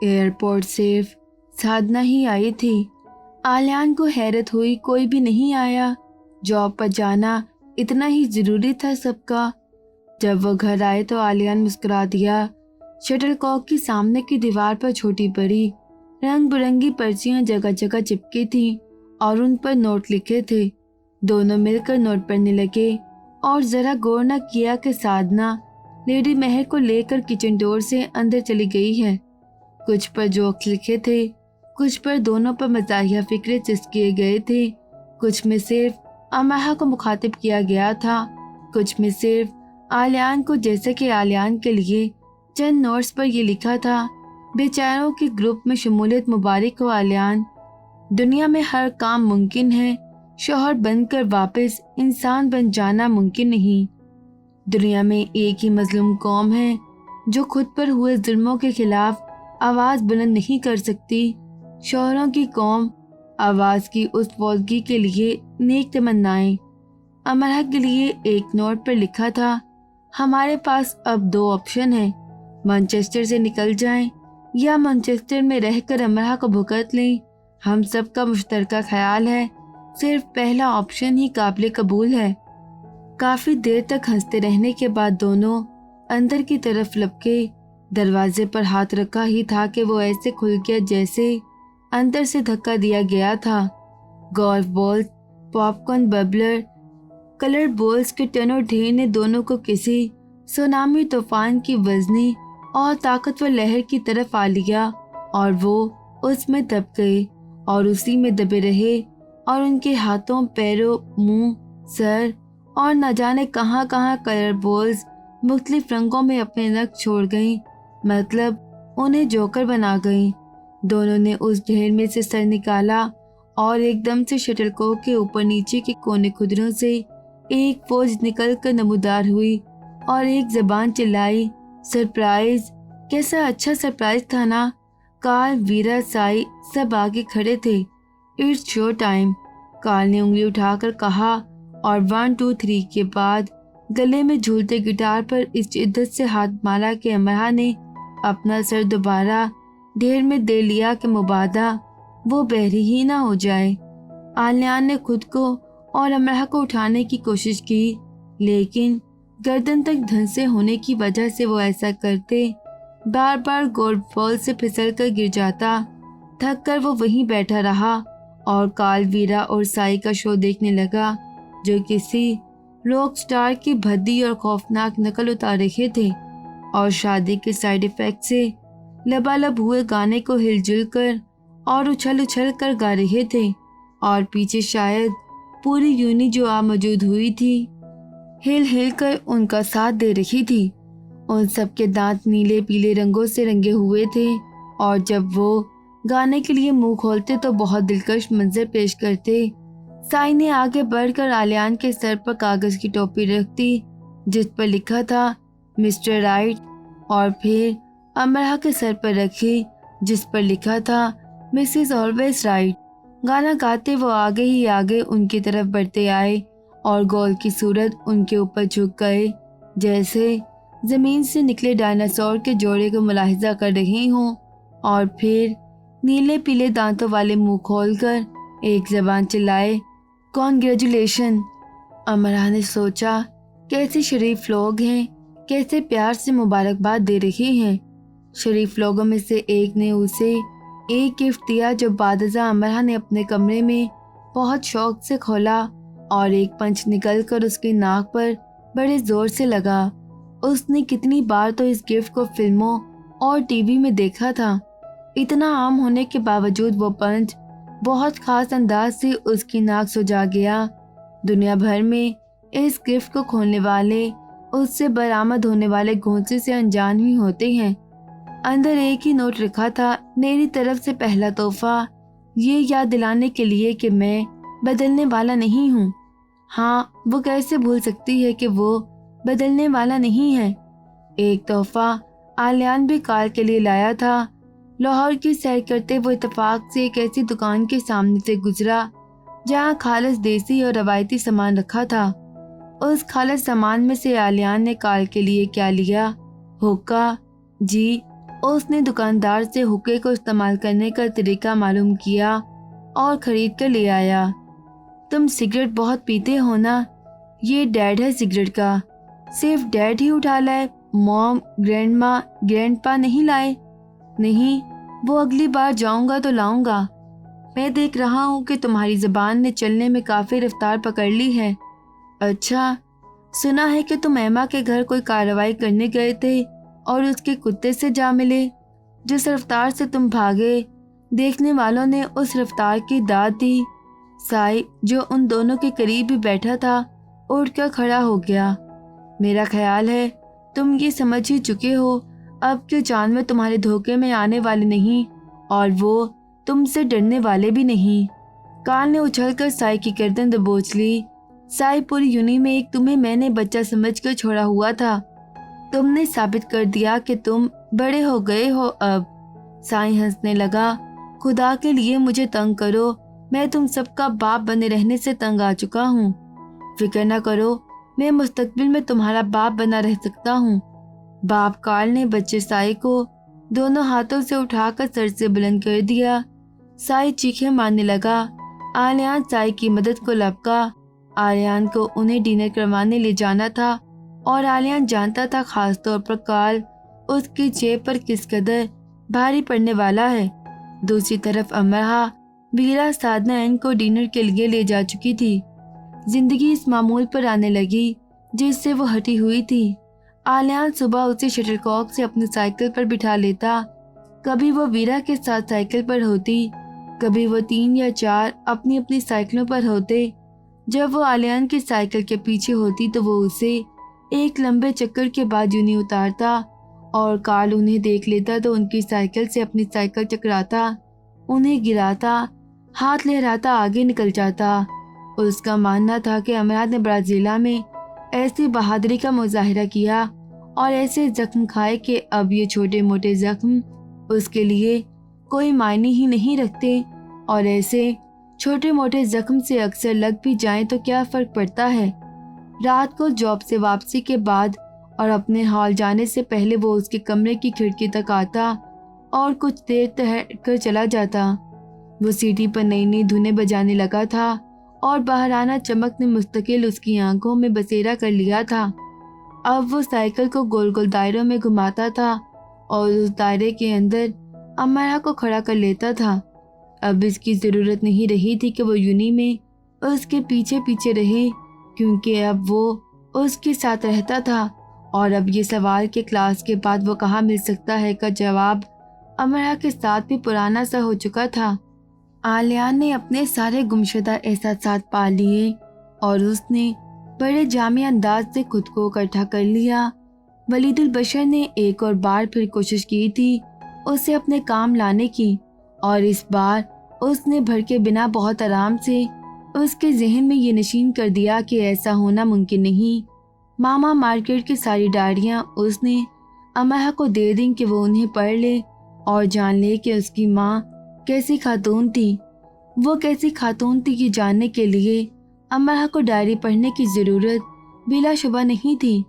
Airport सिर्फ साधना ही आई थी। आलियान को हैरत हुई, कोई भी नहीं आया। जॉब पर जाना इतना ही जरूरी था सबका। जब वो घर आए तो आलियान मुस्कुरा दिया। शटल कॉक की सामने की दीवार पर छोटी बड़ी रंग बिरंगी पर्चियां जगह जगह चिपकी थीं और उन पर नोट लिखे थे। दोनों मिलकर नोट पढ़ने लगे और जरा गौर न किया कि साधना लेडी महर को लेकर किचन डोर से अंदर चली गई है। कुछ पर जोक्स लिखे थे, कुछ पर दोनों पर मजाहिया फिक्रे चिस्ट किए गए थे, कुछ में सिर्फ अमहा को मुखातिब किया गया था, कुछ में सिर्फ आलियान को, जैसे कि आलियान के लिए चंद नोट्स पर यह लिखा था, बेचारों के ग्रुप में शमूलियत मुबारक हो आलियान। दुनिया में हर काम मुमकिन है, शोहर बनकर वापस इंसान बन जाना मुमकिन नहीं। दुनिया में एक ही मजलूम कौम है जो खुद पर हुए जुल्मों के खिलाफ आवाज बुलंद नहीं कर सकती। शोहरों की कौम आवाज की उस फौजगी के लिए नेक तमन्नाएं। अमरहा के लिए एक नोट पर लिखा था, हमारे पास अब 2 ऑप्शन हैं, मैनचेस्टर से निकल जाएं या मैनचेस्टर में रहकर अमरहा को भुगत लें। हम सबका मुश्तरका ख्याल है, सिर्फ पहला ऑप्शन ही काबिल कबूल है। काफी देर तक हंसते रहने के बाद दोनों अंदर की तरफ लपके। दरवाजे पर हाथ रखा ही था कि वो ऐसे खुल गया जैसे अंदर से धक्का दिया गया था। Golf ball, popcorn, bubbler, colour balls के टनों ढेर ने दोनों को किसी सुनामी तूफान की वजनी और ताकतवर लहर की तरफ आ लिया और वो उसमें दब गए और उसी में दबे रहे और उनके हाथों, पैरों, मुंह, सर और न जाने कहां कहां कलर बॉल्स मुख्तलिफ रंगों में अपने नक्श छोड़ गईं, मतलब उन्हें जोकर बना गईं। दोनों ने उस ढेर में से सर निकाला और एकदम से शटलकॉक के ऊपर नीचे के कोने खुदरों से एक फौज निकल कर नमूदार हुई और एक जबान चिल्लाई, सरप्राइज। कैसा अच्छा सरप्राइज था ना। कार्ल, वीरा, साई सब आगे खड़े थे। इट्स शो टाइम, कार्ल ने उंगली उठाकर कहा और 1 2 3 के बाद गले में झूलते गिटार पर इस शिद्दत से हाथ मारा कि अमरहा ने अपना सर दोबारा ढेर में दे लिया कि मुबादा वो बहरी ही ना हो जाए। आलियान ने खुद को और अमरहा को उठाने की कोशिश की, लेकिन गर्दन तक धंसे होने की वजह से वो ऐसा करते बार बार गोल्फ बॉल से फिसल कर गिर जाता। थक कर वो वहीं बैठा रहा और कार्ल, वीरा और साई का शो देखने लगा, जो किसी रॉक स्टार की भद्दी और खौफनाक नकल उतार रहे थे और शादी के साइड इफेक्ट से लबालब हुए गाने को हिलजुल कर और उछल उछल कर गा रहे थे और पीछे शायद पूरी यूनी जो आ मौजूद हुई थी हिल हिल कर उनका साथ दे रही थी। उन सब के दांत नीले पीले रंगों से रंगे हुए थे और जब वो गाने के लिए मुंह खोलते तो बहुत दिलकश मंजर पेश करते। साई ने आगे बढ़कर आलियान के सर पर कागज की टोपी रख दी जिस पर लिखा था मिस्टर राइट, और फिर अमरहा के सर पर रखी जिस पर लिखा था मिसेस ऑलवेज राइट। गाना गाते वो आगे ही आगे उनकी तरफ बढ़ते आए और गोल की सूरत उनके ऊपर झुक गए, जैसे जमीन से निकले डायनासोर के जोड़े को मुलाहिजा कर रहे हों, और फिर नीले पीले दांतों वाले मुंह खोलकर एक जबान चिल्लाए, कॉन्ग्रेचुलेशन। अमरहा ने सोचा, कैसे शरीफ लोग हैं, कैसे प्यार से मुबारकबाद दे रहे हैं। शरीफ लोगों में से एक ने उसे एक गिफ्ट दिया जो बादशाह अमरहा ने अपने कमरे में बहुत शौक से खोला और एक पंच निकलकर उसकी नाक पर बड़े जोर से लगा। उसने कितनी बार तो इस गिफ्ट को फिल्मों और टीवी में देखा था। इतना आम होने के बावजूद वो पंच बहुत खास अंदाज से उसकी नाक सुजा गया। दुनिया भर में इस गिफ्ट को खोलने वाले उससे बरामद होने वाले घोंसे से अनजान ही होते हैं। अंदर एक ही नोट लिखा था, मेरी तरफ से पहला तोहफा, ये याद दिलाने के लिए कि मैं बदलने वाला नहीं हूँ। हाँ, वो कैसे भूल सकती है कि वो बदलने वाला नहीं है। एक तोहफा आलियान भी कार्ल के लिए लाया था। लाहौर की सैर करते वो इत्तेफाक से एक ऐसी दुकान के सामने से गुजरा जहाँ खालिस देसी और रवायती सामान रखा था। उस खालिस सामान में से आलियान ने कार्ल के लिए क्या लिया? हुक्का, जी, उसने दुकानदार से हुक्के को इस्तेमाल करने का तरीका मालूम किया और खरीद कर ले आया। तुम सिगरेट बहुत पीते हो ना? ये डैड है सिगरेट का। सिर्फ डैड ही उठा लाए, मॉम, ग्रैंडमा, ग्रैंडपा नहीं लाए? नहीं, वो अगली बार जाऊंगा तो लाऊंगा। मैं देख रहा हूँ कि तुम्हारी ज़बान ने चलने में काफ़ी रफ्तार पकड़ ली है। अच्छा, सुना है कि तुम एमा के घर कोई कार्रवाई करने गए थे और उसके कुत्ते से जा मिले। जिस रफ्तार से तुम भागे, देखने वालों ने उस रफ्तार की दाद दी। साई, जो उन दोनों के करीब ही बैठा था, उठकर खड़ा हो गया। मेरा ख्याल है तुम ये समझ ही चुके हो अब के जानवर तुम्हारे धोखे में आने वाले नहीं और वो तुमसे डरने वाले भी नहीं। काल ने उछलकर साई की गर्दन दबोच ली। साई, पूरी यूनी में एक तुम्हें मैंने बच्चा समझकर छोड़ा हुआ था। तुमने साबित कर दिया कि तुम बड़े हो गए हो अब। साई हंसने लगा। खुदा के लिए मुझे तंग करो, मैं तुम सबका बाप बने रहने से तंग आ चुका हूँ। फिक्र न करो, मैं मुस्तकबिल में तुम्हारा बाप बना रह सकता हूँ। बाप कार्ल ने बच्चे साई को दोनों हाथों से उठाकर सर से बुलंद कर दिया। साई चीखें मारने लगा। आलियान साई की मदद को लपका। आलियान को उन्हें डिनर करवाने ले जाना था और आलियान जानता था खास तौर पर कार्ल उसकी जेब पर किस कदर भारी पड़ने वाला है। दूसरी तरफ अमरहा वीरा साधना एन को डिनर के लिए ले जा चुकी थी। जिंदगी इस मामूल पर आने लगी जिससे वो हटी हुई थी। आलियान सुबह उसे शटलकॉक से अपनी साइकिल पर बिठा लेता। कभी वो वीरा के साथ साइकिल पर होती, कभी वो 3 या 4 अपनी अपनी साइकिलों पर होते। जब वो आलियान की साइकिल के पीछे होती तो वो उसे एक लंबे चक्कर के बाद यूं ही उतारता और कार्ल उन्हें देख लेता तो उनकी साइकिल से अपनी साइकिल चकराता, उन्हें गिराता, हाथ लहराता आगे निकल जाता। उसका मानना था कि अमरहा ने ब्राजीला में ऐसी बहादुरी का मुजाहिरा किया और ऐसे जख्म खाए कि अब ये छोटे मोटे जख्म उसके लिए कोई मायने ही नहीं रखते और ऐसे छोटे मोटे जख्म से अक्सर लग भी जाएं तो क्या फर्क पड़ता है। रात को जॉब से वापसी के बाद और अपने हॉल जाने से पहले वो उसके कमरे की खिड़की तक आता और कुछ देर ठहर कर चला जाता। वो सीटी पर नई नई धुनें बजाने लगा था और बहराना चमक ने मुस्तकिल उसकी आंखों में बसेरा कर लिया था। अब वो साइकिल को गोल गोल दायरों में घुमाता था और उस दायरे के अंदर अमरहा को खड़ा कर लेता था। अब इसकी ज़रूरत नहीं रही थी कि वो यूनी में उसके पीछे पीछे रहे, क्योंकि अब वो उसके साथ रहता था और अब ये सवाल कि क्लास के बाद वो कहाँ मिल सकता है का जवाब अमरहा के साथ भी पुराना सा हो चुका था। आलियान ने अपने सारे गुमशुदा एहसास पा लिए और उसने बड़े जामे अंदाज से खुद को इकट्ठा कर लिया। वलीदुल बशर ने एक और बार फिर कोशिश की थी उसे अपने काम लाने की और इस बार उसने भड़के बिना बहुत आराम से उसके जहन में ये नशीन कर दिया कि ऐसा होना मुमकिन नहीं। मामा मार्केट की सारी डायरियां उसने अमरहा को दे दी कि वो उन्हें पढ़ ले और जान ले कि उसकी माँ कैसी खातून थी। वो कैसी खातून थी कि जानने के लिए अमरहा को डायरी पढ़ने की ज़रूरत बिलाशुबा नहीं थी।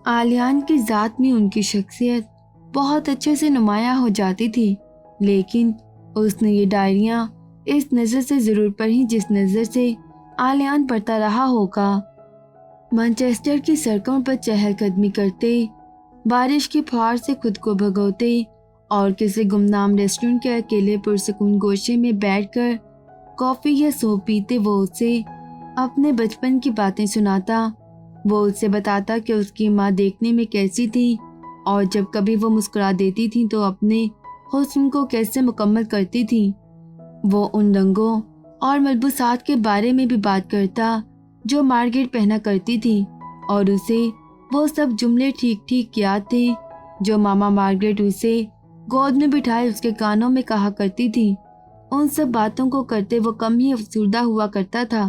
आलियान की ज़ात में उनकी शख्सियत बहुत अच्छे से नुमायां हो जाती थी, लेकिन उसने ये डायरियां इस नज़र से ज़रूर पढ़ी जिस नज़र से आलियान पढ़ता रहा होगा। मैनचेस्टर की सड़कों पर चहलकदमी करते, बारिश की फुहार से खुद को भगोते और किसी गुमनाम रेस्टोरेंट के अकेले पुरसकून गोशे में बैठकर कॉफ़ी या सूप पीते वो उसे अपने बचपन की बातें सुनाता। वो उससे बताता कि उसकी माँ देखने में कैसी थी और जब कभी वो मुस्कुरा देती थी तो अपने हुस्न को कैसे मुकम्मल करती थी। वो उन रंगों और मलबूसात के बारे में भी बात करता जो मार्गरेट पहना करती थी और उसे वो सब जुमले ठीक ठीक याद थे जो मामा मार्गरेट उसे गोद में बिठाए उसके कानों में कहा करती थी। उन सब बातों को करते वो कम ही अफसुर्दा हुआ करता था,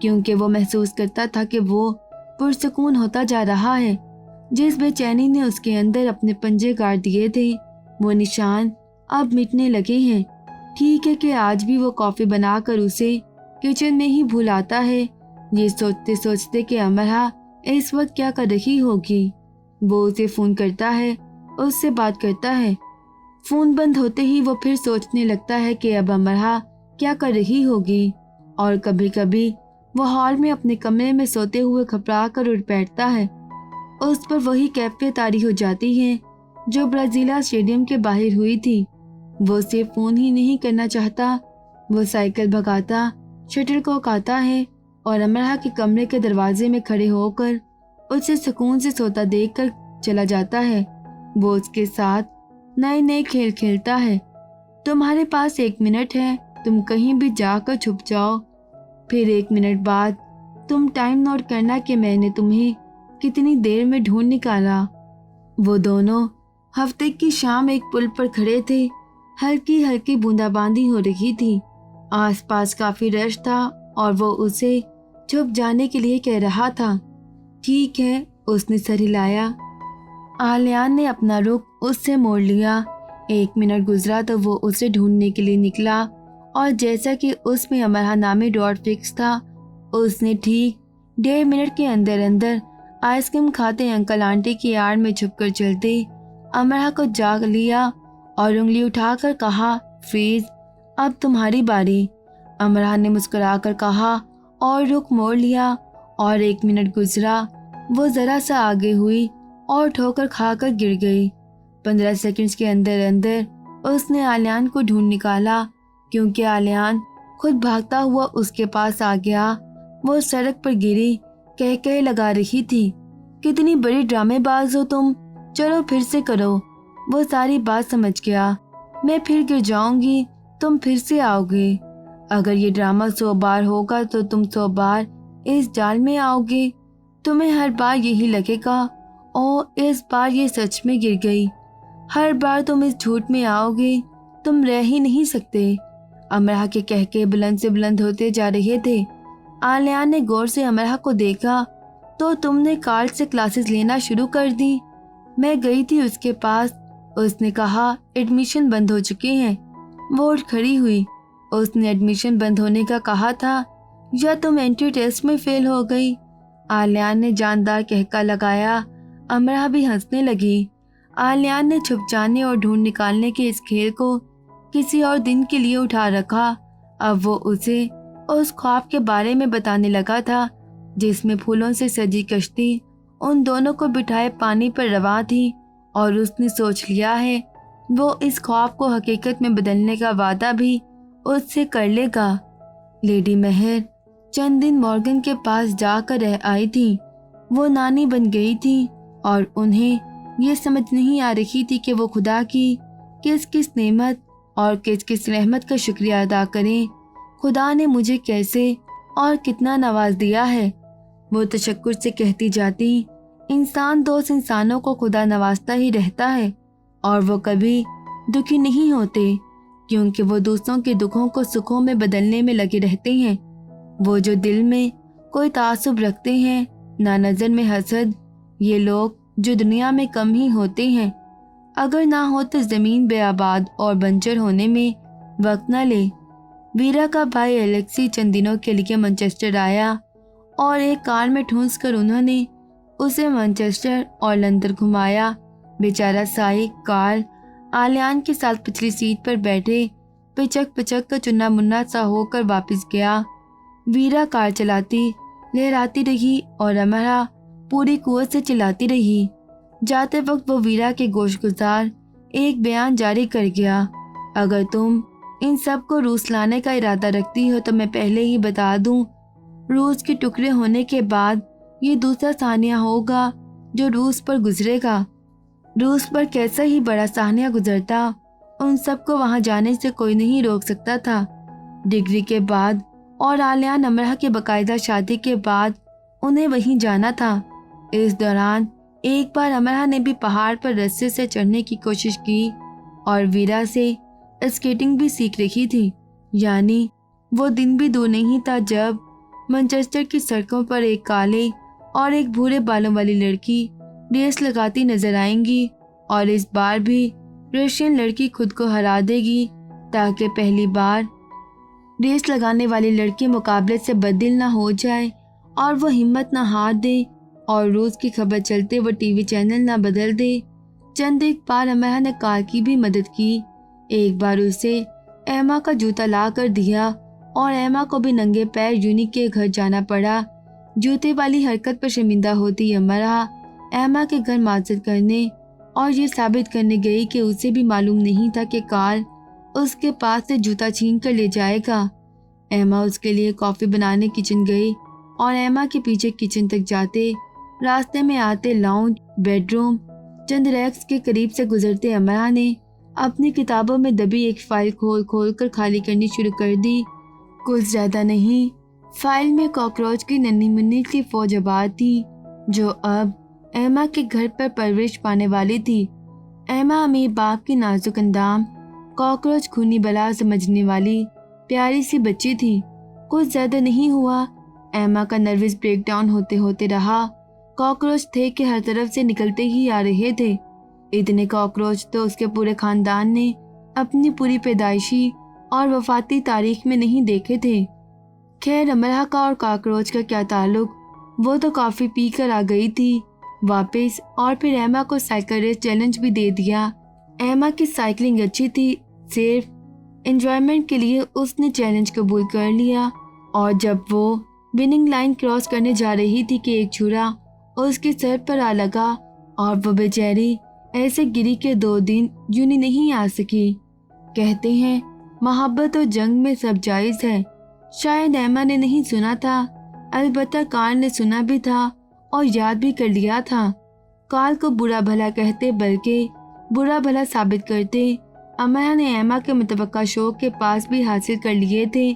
क्योंकि वो महसूस करता था कि वो पुरसकून होता जा रहा है। जिस बेचैनी ने उसके अंदर अपने पंजे गाड़ दिए थे वो निशान अब मिटने लगे हैं। ठीक है कि आज भी वो कॉफ़ी बनाकर उसे किचन में ही भूल आता है, ये सोचते सोचते कि अमरहा इस वक्त क्या कर रही होगी। वो उसे फ़ोन करता है, उससे बात करता है فون بند ہوتے ہی وہ پھر سوچنے لگتا ہے کہ اب امرہ کیا کر رہی ہوگی، اور کبھی کبھی وہ ہال میں اپنے کمرے میں سوتے ہوئے گھبرا کر اٹھ بیٹھتا ہے۔ اس پر وہی کیفیت طاری ہو جاتی ہے جو برازیلا اسٹیڈیم کے باہر ہوئی تھی۔ وہ صرف فون ہی نہیں کرنا چاہتا، وہ سائیکل بھگاتا، شٹل کاک آتا ہے اور امرہ کے کمرے کے دروازے میں کھڑے ہو کر اسے سکون سے سوتا دیکھ کر چلا جاتا ہے۔ وہ اس کے ساتھ نئے نئے کھیل کھیلتا ہے۔ تمہارے پاس 1 منٹ ہے، تم کہیں بھی جا کر چھپ جاؤ، پھر 1 منٹ بعد تم ٹائم نوٹ کرنا کہ میں نے تمہیں کتنی دیر میں ڈھونڈ نکالا۔ وہ دونوں ہفتے کی شام ایک پل پر کھڑے تھے، ہلکی ہلکی بوندا باندی ہو رہی تھی، آس پاس کافی رش تھا اور وہ اسے چھپ جانے کے لیے کہہ رہا تھا۔ ٹھیک ہے، اس نے سر ہلایا۔ آلیان نے اپنا رخ اس سے موڑ لیا۔ 1 منٹ گزرا تو وہ اسے ڈھونڈنے کے لیے نکلا، اور جیسا کہ اس میں امرہ نامی ڈاٹ فکس تھا، اس نے ٹھیک 1.5 منٹ کے اندر اندر آئس کریم کھاتے انکل آنٹی کی آڑ میں چھپ کر چلتے امرہ کو جاگ لیا اور انگلی اٹھا کر کہا، فیض اب تمہاری باری۔ امرہ نے مسکرا کر کہا اور رخ موڑ لیا، اور 1 منٹ گزرا، وہ ذرا سا آگے ہوئی اور ٹھوکر کھا کر گر گئی۔ 15 سیکنڈز کے اندر اندر اس نے آلیان کو ڈھونڈ نکالا، کیونکہ آلیان خود بھاگتا ہوا اس کے پاس آ گیا۔ وہ سڑک پر گری کہہ لگا رہی تھی، کتنی بڑی ڈرامے باز ہو تم، چلو پھر سے کرو۔ وہ ساری بات سمجھ گیا، میں پھر گر جاؤں گی، تم پھر سے آؤ گے۔ اگر یہ ڈرامہ 100 بار ہوگا تو تم 100 بار اس جال میں آؤ گے، تمہیں ہر بار یہی لگے گا، او اس بار یہ سچ میں گر گئی۔ ہر بار تم اس جھوٹ میں آؤ گے، تم رہ ہی نہیں سکتے۔ امرہ کے کہکے بلند سے بلند ہوتے جا رہے تھے۔ آلیان نے غور سے امرہ کو دیکھا، تو تم نے کارل سے کلاسز لینا شروع کر دی؟ میں گئی تھی اس کے پاس، اس نے کہا ایڈمیشن بند ہو چکے ہیں۔ وہ اٹھ کھڑی ہوئی، اس نے ایڈمیشن بند ہونے کا کہا تھا یا تم انٹری ٹیسٹ میں فیل ہو گئی؟ آلیان نے جاندار کہکا لگایا۔ امرہ بھی ہنسنے لگی۔ آلیان نے چھپ جانے اور ڈھونڈ نکالنے کے اس کھیل کو کسی اور دن کے لیے اٹھا رکھا۔ اب وہ اسے اس خواب کے بارے میں بتانے لگا تھا جس میں پھولوں سے سجی کشتی ان دونوں کو بٹھائے پانی پر رواں تھی، اور اس نے سوچ لیا ہے وہ اس خواب کو حقیقت میں بدلنے کا وعدہ بھی اس سے کر لے گا۔ لیڈی مہر چند دن مورگن کے پاس جا کر رہ آئی تھی۔ وہ نانی بن گئی تھی اور انہیں یہ سمجھ نہیں آ رہی تھی کہ وہ خدا کی کس کس نعمت اور کس کس رحمت کا شکریہ ادا کریں۔ خدا نے مجھے کیسے اور کتنا نواز دیا ہے، وہ تشکر سے کہتی جاتی۔ انسان دوست انسانوں کو خدا نوازتا ہی رہتا ہے، اور وہ کبھی دکھی نہیں ہوتے، کیونکہ وہ دوسروں کے دکھوں کو سکھوں میں بدلنے میں لگے رہتے ہیں۔ وہ جو دل میں کوئی تعصب رکھتے ہیں، نہ نظر میں حسد، یہ لوگ جو دنیا میں کم ہی ہوتے ہیں۔ اگر نہ ہو تو زمین بے آباد اور بنجر ہونے میں وقت نہ لے۔ ویرا کا بھائی الیکسی چند دنوں کے لیے مانچسٹر آیا، اور ایک کار میں ٹھونس کر انہوں نے اسے مانچسٹر اور لندن گھمایا۔ بیچارہ سائی کارل آلیان کے ساتھ پچھلی سیٹ پر بیٹھے پچک پچک کر چنا منا سا ہو کر واپس گیا۔ ویرا کار چلاتی لہراتی رہی اور امرہ پوری قوت سے چلاتی رہی۔ جاتے وقت وہ ویرا کے گوش گزار ایک بیان جاری کر گیا، اگر تم ان سب کو روس لانے کا ارادہ رکھتی ہو تو میں پہلے ہی بتا دوں، روس کے ٹکڑے ہونے کے بعد یہ دوسرا سانحہ ہوگا جو روس پر گزرے گا۔ روس پر کیسا ہی بڑا سانحہ گزرتا، ان سب کو وہاں جانے سے کوئی نہیں روک سکتا تھا۔ ڈگری کے بعد اور آلیان امرہ کے باقاعدہ شادی کے بعد انہیں وہیں جانا تھا۔ اس دوران ایک بار امرہ نے بھی پہاڑ پر رسے سے چڑھنے کی کوشش کی اور ویرا سے اسکیٹنگ بھی سیکھ رہی تھی۔ یعنی وہ دن بھی دور نہیں تھا جب مانچسٹر کی سڑکوں پر ایک کالے اور ایک بھورے بالوں والی لڑکی ریس لگاتی نظر آئیں گی، اور اس بار بھی رشین لڑکی خود کو ہرا دے گی تاکہ پہلی بار ریس لگانے والی لڑکی مقابلے سے بددل نہ ہو جائے اور وہ ہمت نہ ہار دے اور روز کی خبر چلتے وہ ٹی وی چینل نہ بدل دے۔ चंद एक बार अमरा ने कार की भी मदद की। एक बार उसे एमा का जूता ला कर दिया और एमा को भी नंगे पैर यूनी के घर जाना पड़ा। जूते वाली हरकत पर शर्मिंदा होती अमरा एमा के घर माजरत करने और ये साबित करने गई कि उसे भी मालूम नहीं था कि कार्ल उसके पास से जूता छीन कर ले जाएगा। एमा उसके लिए कॉफ़ी बनाने किचन गई और एमा के पीछे किचन तक जाते रास्ते में आते लाउंज, बेडरूम, चंद रैक्स के करीब से गुजरते अमरा ने अपनी किताबों में दबी एक फाइल खोल खोल कर खाली करनी शुरू कर दी। कुछ ज़्यादा नहीं, फाइल में कॉकरोच की नन्ही मुन्नी सी फौज आबाद थी जो अब एमा के घर पर परवरिश पाने वाली थी। एमा अमीर बाप की नाजुक अंदाम, कॉकरोच खूनी बला समझने वाली प्यारी सी बच्ची थी। कुछ ज़्यादा नहीं हुआ, एमा का नर्वस ब्रेकडाउन होते होते रहा। कॉकरोच थे कि हर तरफ से निकलते ही आ रहे थे। इतने कॉकरोच तो उसके पूरे खानदान ने अपनी पूरी पैदाइशी और वफाती तारीख में नहीं देखे थे। खैर, अमरा का और कॉकरोच का क्या ताल्लुक, वो तो कॉफ़ी पी कर आ गई थी वापस और फिर एमा को साइकिल रेस चैलेंज भी दे दिया। एमा की साइकिलिंग अच्छी थी, सिर्फ एंजॉयमेंट के लिए उसने चैलेंज कबूल कर लिया। और जब वो विनिंग लाइन क्रॉस करने जा रही थी कि एक छुरा उसके सर पर आ लगा और वो बेचारी ऐसे गिरी के 2 दिन यूनी नहीं आ सकी। कहते हैं मोहब्बत और जंग में सब जायज़ है। शायद एमा ने नहीं सुना था, अलबत्ता कार्ल ने सुना भी था और याद भी कर लिया था। कार्ल को बुरा भला कहते बल्कि बुरा भला साबित करते अमरा ने एमा के मुतवक्का शौक के पास भी हासिल कर लिए थे।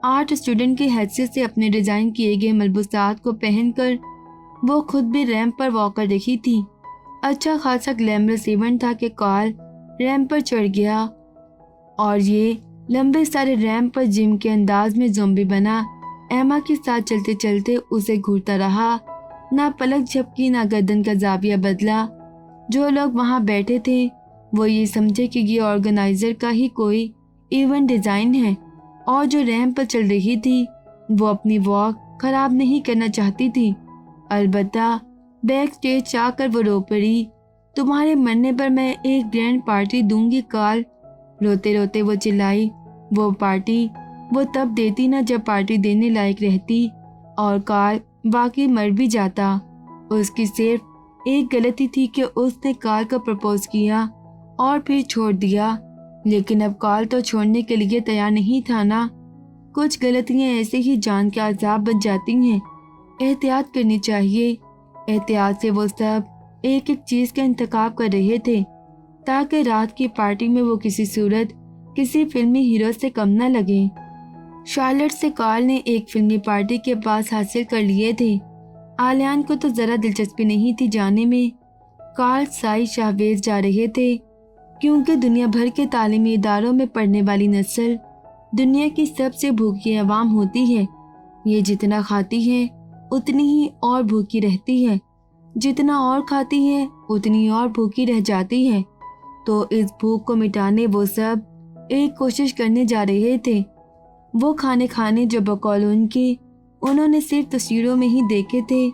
आर्ट स्टूडेंट की हैसियत से अपने डिज़ाइन किए गए मलबूसात को पहनकर वो खुद भी रैंप पर वॉक कर रही थी। अच्छा खासा ग्लैमरस इवेंट था कि कार्ल रैंप पर चढ़ गया और ये लंबे सारे रैंप पर जिम के अंदाज में ज़ोंबी बना एमा के साथ चलते चलते उसे घूरता रहा। ना पलक झपकी, ना गर्दन का जाविया बदला। जो लोग वहाँ बैठे थे वो ये समझे कि ये ऑर्गेनाइजर का ही कोई इवेंट डिज़ाइन है और जो रैंप पर चल रही थी वो अपनी वॉक खराब नहीं करना चाहती थी। अलबत्ता बैक स्टेज आकर वो रो पड़ी, तुम्हारे मरने पर मैं एक ग्रैंड पार्टी दूंगी कार्ल। रोते रोते वो चिल्लाई। वो पार्टी वो तब देती ना जब पार्टी देने लायक रहती और कार्ल वाकई मर भी जाता। उसकी सिर्फ एक गलती थी कि उसने कार्ल को प्रपोज किया और फिर छोड़ दिया, लेकिन अब कार्ल तो छोड़ने के लिए तैयार नहीं था ना। कुछ गलतियां ऐसे ही जान के अजाब बन जाती हैं। एहतियात करनी चाहिए। एहतियात से वो सब एक एक चीज़ का इंतखाब कर रहे थे ताकि रात की पार्टी में वो किसी सूरत किसी फिल्मी हीरो से कम न लगे। शार्लेट से कार्ल ने एक फिल्मी पार्टी के पास हासिल कर लिए थे। आलियान को तो ज़रा दिलचस्पी नहीं थी जाने में। कार्ल साई शाहवेज जा रहे थे क्योंकि दुनिया भर के तालीमी इदारों में पढ़ने वाली नस्ल दुनिया की सबसे भूखी अवाम होती है। ये जितना खाती है उतनी ही और भूखी रहती है, जितना और खाती है उतनी और भूखी रह जाती है। तो इस भूख को मिटाने वो सब एक कोशिश करने जा रहे थे। वो खाने जो बकौल उनके उन्होंने सिर्फ तस्वीरों में ही देखे थे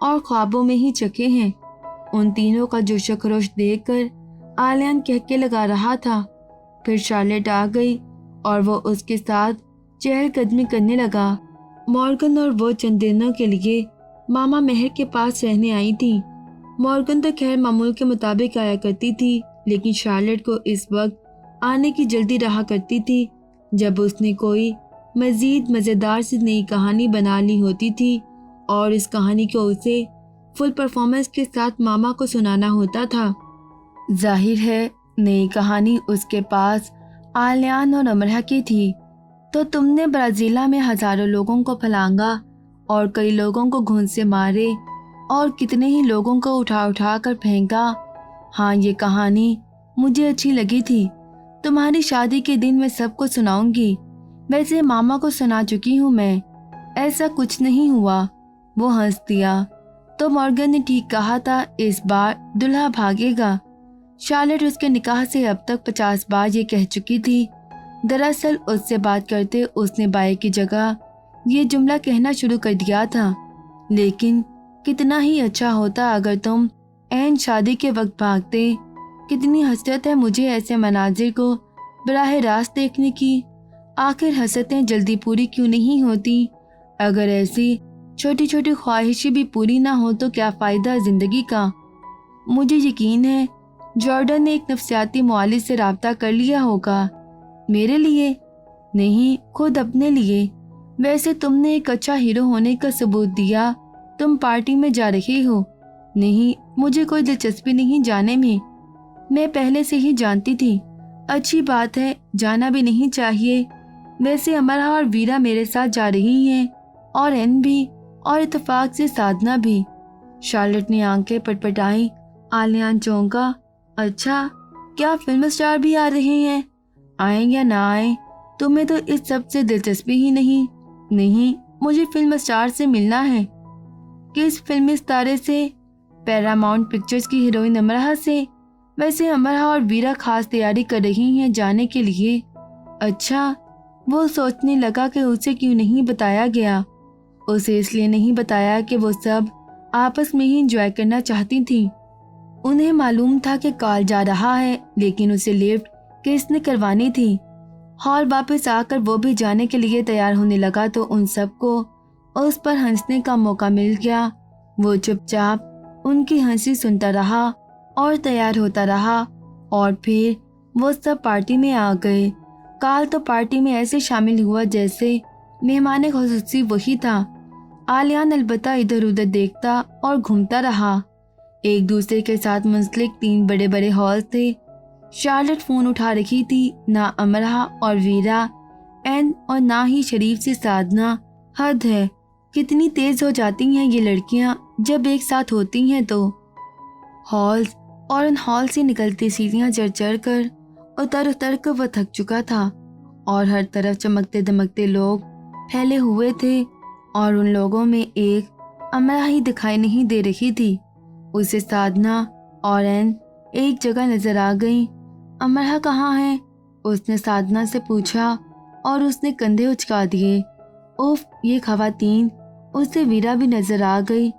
और ख्वाबों में ही चखे हैं। उन तीनों का जोश खरोश देखकर आलियान कहके लगा रहा था। फिर शार्लेट आ गई और वो उसके साथ चहलकदमी करने लगा। मॉर्गन और वो चंद दिनों के लिए मामा महर के पास रहने आई थी। मॉर्गन तो खैर मामूल के मुताबिक आया करती थी, लेकिन शार्लेट को इस वक्त आने की जल्दी रहा करती थी जब उसने कोई मज़ीद मज़ेदार सी नई कहानी बना ली होती थी और इस कहानी को उसे फुल परफॉर्मेंस के साथ मामा को सुनाना होता था। जाहिर है नई कहानी उसके पास आलियान और अमरा की थी। तो तुमने ब्राज़ीला में हज़ारों लोगों को फलांगा और कई लोगों को घूंस से मारे और कितने ही लोगों को उठा उठा कर फेंका। हाँ, ये कहानी मुझे अच्छी लगी थी। तुम्हारी शादी के दिन मैं सबको सुनाऊंगी। वैसे मामा को सुना चुकी हूँ मैं। ऐसा कुछ नहीं हुआ। वो हंस दिया। तो मॉर्गन ने ठीक कहा था, इस बार दुल्हा भागेगा। शार्लेट उसके निकाह से अब तक 50 बार ये कह चुकी थी। दरअसल उससे बात करते उसने बाय की जगह ये जुमला कहना शुरू कर दिया था, लेकिन कितना ही अच्छा होता अगर तुम ऐन शादी के वक्त भागते। کتنی حسرت ہے مجھے ایسے مناظر کو براہ راست دیکھنے کی۔ آخر حسرتیں جلدی پوری کیوں نہیں ہوتی؟ اگر ایسی چھوٹی چھوٹی خواہشیں بھی پوری نہ ہو تو کیا فائدہ زندگی کا؟ مجھے یقین ہے جارڈن نے ایک نفسیاتی معالج سے رابطہ کر لیا ہوگا۔ میرے لیے نہیں، خود اپنے لیے۔ ویسے تم نے ایک اچھا ہیرو ہونے کا ثبوت دیا۔ تم پارٹی میں جا رہی ہو؟ نہیں، مجھے کوئی دلچسپی نہیں جانے میں پہلے سے ہی جانتی تھی۔ اچھی بات ہے، جانا بھی نہیں چاہیے۔ ویسے امرا اور ویرا میرے ساتھ جا رہی ہیں، اور این بھی، اور اتفاق سے سادھنا بھی۔ شارلٹ نے آنکھیں پٹپٹائیں۔ آلیان چونکا۔ اچھا، کیا فلم اسٹار بھی آ رہے ہیں؟ آئیں یا نہ آئیں، تمہیں تو اس سب سے دلچسپی ہی نہیں۔ نہیں، مجھے فلم اسٹار سے ملنا ہے۔ کس فلمی ستارے سے؟ پیراماؤنٹ پکچرز کی ہیروئن امرا سے۔ ویسے امرا اور ویرا خاص تیاری کر رہی ہیں جانے کے لیے۔ اچھا، وہ سوچنے لگا کہ اسے کیوں نہیں بتایا گیا۔ اسے اس لیے نہیں بتایا کہ وہ سب آپس میں ہی انجوائے کرنا چاہتی تھیں۔ انہیں معلوم تھا کہ کال جا رہا ہے، لیکن اسے لفٹ کس نے کروانی تھی؟ ہال واپس آ کر وہ بھی جانے کے لیے تیار ہونے لگا تو ان سب کو اس پر ہنسنے کا موقع مل گیا۔ وہ چپ چاپ ان کی ہنسی سنتا رہا اور تیار ہوتا رہا، اور پھر وہ سب پارٹی میں آ گئے۔ کال تو پارٹی میں ایسے شامل ہوا جیسے مہمان خصوصی وہی تھا۔ آلیان البتہ ادھر ادھر دیکھتا اور گھومتا رہا۔ ایک دوسرے کے ساتھ منسلک 3 بڑے بڑے ہال تھے۔ شارلٹ فون اٹھا رہی تھی، نہ امرا اور ویرا، این اور نہ ہی شریف سے سادھنا۔ حد ہے، کتنی تیز ہو جاتی ہیں یہ لڑکیاں جب ایک ساتھ ہوتی ہیں تو۔ ہالز اور ان ہال سے نکلتی سیڑھیاں چڑھ چڑھ کر اتر کر وہ تھک چکا تھا، اور ہر طرف چمکتے دمکتے لوگ پھیلے ہوئے تھے، اور ان لوگوں میں ایک امرا ہی دکھائی نہیں دے رہی تھی۔ اسے سادھنا اور این ایک جگہ نظر آ گئیں۔ امرا کہاں ہے؟ اس نے سادھنا سے پوچھا، اور اس نے کندھے اچکا دیے۔ اوف، یہ خواتین! اسے ویرا بھی نظر آ گئی،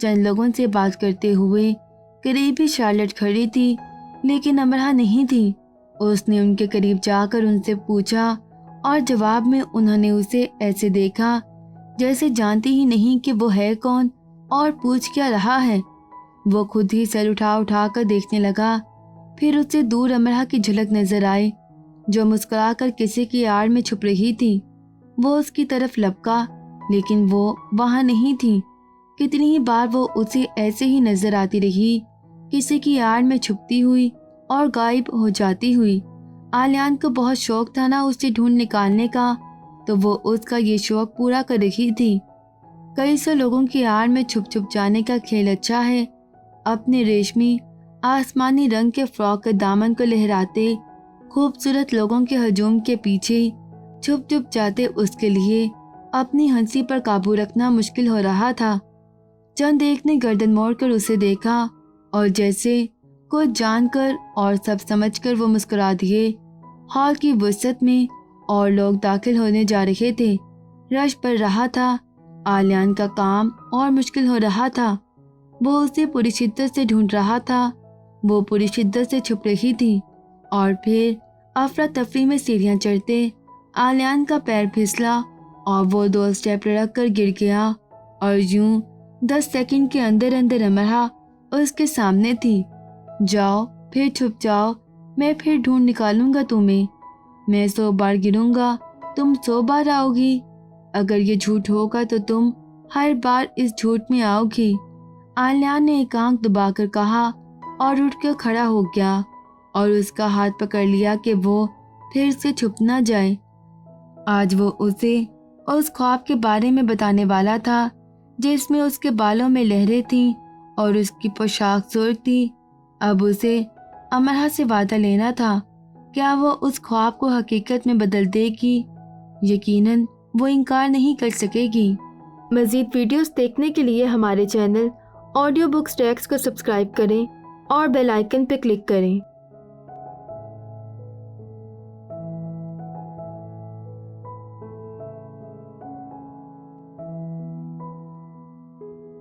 چند لوگوں سے بات کرتے ہوئے۔ قریب ہی شارلٹ کھڑی تھی، لیکن امرا نہیں تھی۔ اس نے ان کے قریب جا کر ان سے پوچھا، اور جواب میں انہوں نے اسے ایسے دیکھا جیسے جانتی ہی نہیں کہ وہ ہے کون اور پوچھ کیا رہا ہے۔ وہ خود ہی سر اٹھا کر دیکھنے لگا۔ پھر اس سے دور امرا کی جھلک نظر آئی، جو مسکرا کر کسی کی آڑ میں چھپ رہی تھی۔ وہ اس کی طرف لپکا، لیکن وہ وہاں نہیں تھی۔ کتنی ہی بار وہ اسے ایسے ہی نظر آتی رہی، کسی کی آڑ میں چھپتی ہوئی اور غائب ہو جاتی ہوئی۔ آلیان کو بہت شوق تھا نا اسے ڈھونڈ نکالنے کا، تو وہ اس کا یہ شوق پورا کر رہی تھی۔ کئی سو لوگوں کی آڑ میں چھپ جانے کا کھیل اچھا ہے۔ اپنے ریشمی آسمانی رنگ کے فراک کے دامن کو لہراتے خوبصورت لوگوں کے ہجوم کے پیچھے چھپ جاتے اس کے لیے اپنی ہنسی پر قابو رکھنا مشکل ہو رہا تھا۔ چند ایک نے گردن موڑ کر اسے دیکھا، اور جیسے کچھ جان کر اور سب سمجھ کر وہ مسکرا دیے۔ ہال کی وسعت میں اور لوگ داخل ہونے جا رہے تھے۔ رش بڑھ رہا تھا۔ آلیان کا کام اور مشکل ہو رہا تھا۔ وہ اسے پوری شدت سے ڈھونڈ رہا تھا، وہ پوری شدت سے چھپ رہی تھی۔ اور پھر افراتفری میں سیڑھیاں چڑھتے آلیان کا پیر پھسلا، اور وہ 2 اسٹیپ لڑک کر گر گیا، اور یوں 10 سیکنڈ کے اندر امرا اس کے سامنے تھی۔ جاؤ، پھر چھپ جاؤ، میں پھر ڈھونڈ نکالوں گا تمہیں۔ میں 100 بار گروں گا، تم 100 بار آؤ گی۔ اگر یہ جھوٹ ہوگا تو تم ہر بار اس جھوٹ میں آؤ گی۔ آلیان نے ایک آنکھ دبا کر کہا، اور اٹھ کر کھڑا ہو گیا، اور اس کا ہاتھ پکڑ لیا کہ وہ پھر سے چھپ نہ جائے۔ آج وہ اسے اس خواب کے بارے میں بتانے والا تھا جس میں اس کے بالوں میں لہریں تھیں اور اس کی پوشاک سرخ تھی۔ اب اسے امرا سے وعدہ لینا تھا۔ کیا وہ اس خواب کو حقیقت میں بدل دے گی؟ یقیناً وہ انکار نہیں کر سکے گی۔ مزید ویڈیوز دیکھنے کے لیے ہمارے چینل آڈیو بکس ٹیکس کو سبسکرائب کریں اور بیل آئیکن پہ کلک کریں۔